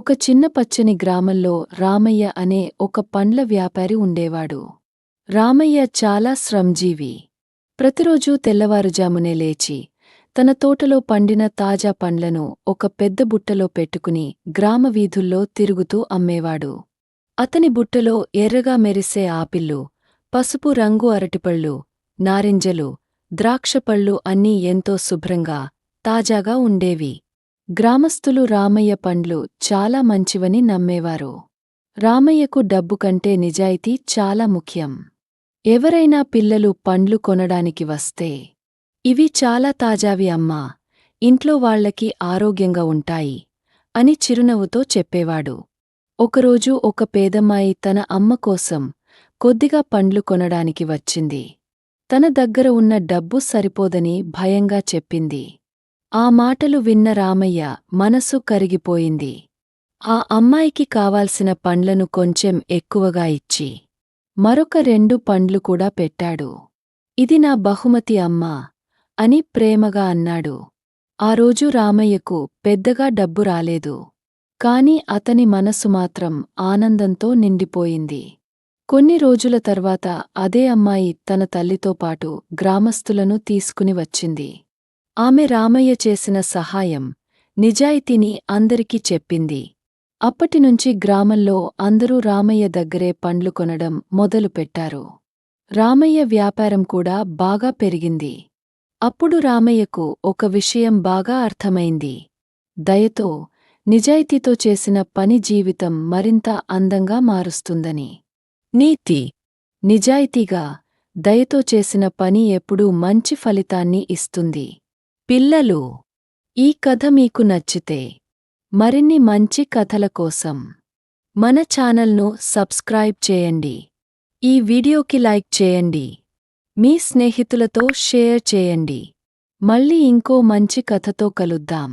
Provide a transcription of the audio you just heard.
ఒక చిన్న పచ్చని గ్రామంలో రామయ్య అనే ఒక పండ్ల వ్యాపారి ఉండేవాడు. రామయ్య చాలా శ్రమజీవి. ప్రతిరోజూ తెల్లవారుజామునే లేచి తన తోటలో పండిన తాజా పండ్లను ఒక పెద్ద బుట్టలో పెట్టుకుని గ్రామ వీధుల్లో తిరుగుతూ అమ్మేవాడు. అతని బుట్టలో ఎర్రగా మెరిసే ఆపిల్లు, పసుపు రంగు అరటిపళ్ళు, నారింజలు, ద్రాక్షపళ్ళు అన్నీ ఎంతో శుభ్రంగా, తాజాగా ఉండేవి. గ్రామస్థులు రామయ్య పండ్లు చాలా మంచివని నమ్మేవారు. రామయ్యకు డబ్బు కంటే నిజాయితీ చాలా ముఖ్యం. ఎవరైనా పిల్లలు పండ్లు కొనడానికి వస్తే, ఇవి చాలా తాజావి అమ్మా, ఇంట్లో వాళ్లకి ఆరోగ్యంగా ఉంటాయి అని చిరునవ్వుతో చెప్పేవాడు. ఒకరోజు ఒక పేదమ్మాయి తన అమ్మ కోసం కొద్దిగా పండ్లు కొనడానికి వచ్చింది. తన దగ్గర ఉన్న డబ్బు సరిపోదని భయంగా చెప్పింది. ఆ మాటలు విన్న రామయ్య మనసు కరిగిపోయింది. ఆ అమ్మాయికి కావాల్సిన పండ్లను కొంచెం ఎక్కువగా ఇచ్చి మరొక 2 పండ్లు కూడా పెట్టాడు. ఇది నా బహుమతి అమ్మా అని ప్రేమగా అన్నాడు. ఆ రోజు రామయ్యకు పెద్దగా డబ్బు రాలేదు. కాని అతని మనసు మాత్రం ఆనందంతో నిండిపోయింది. కొన్ని రోజుల తర్వాత అదే అమ్మాయి తన తల్లితో పాటు గ్రామస్థులను తీసుకుని వచ్చింది. ఆమె రామయ్య చేసిన సహాయం, నిజాయితీని అందరికీ చెప్పింది. అప్పటినుంచి గ్రామంలో అందరూ రామయ్య దగ్గరే పండ్లు కొనడం మొదలుపెట్టారు. రామయ్య వ్యాపారం కూడా బాగా పెరిగింది. అప్పుడు రామయ్యకు ఒక విషయం బాగా అర్థమైంది. దయతో, నిజాయితీతో చేసిన పని జీవితం మరింత అందంగా మారుస్తుందని. నీతి: నిజాయితీగా, దయతో చేసిన పని ఎప్పుడూ మంచి ఫలితాన్ని ఇస్తుంది. పిల్లలు, ఈ కథ మీకు నచ్చితే మరిన్ని మంచి కథల కోసం మన ఛానల్ను సబ్స్క్రైబ్ చేయండి. ఈ వీడియోకి లైక్ చేయండి. మీ స్నేహితులతో షేర్ చేయండి. మళ్ళీ ఇంకో మంచి కథతో కలుద్దాం.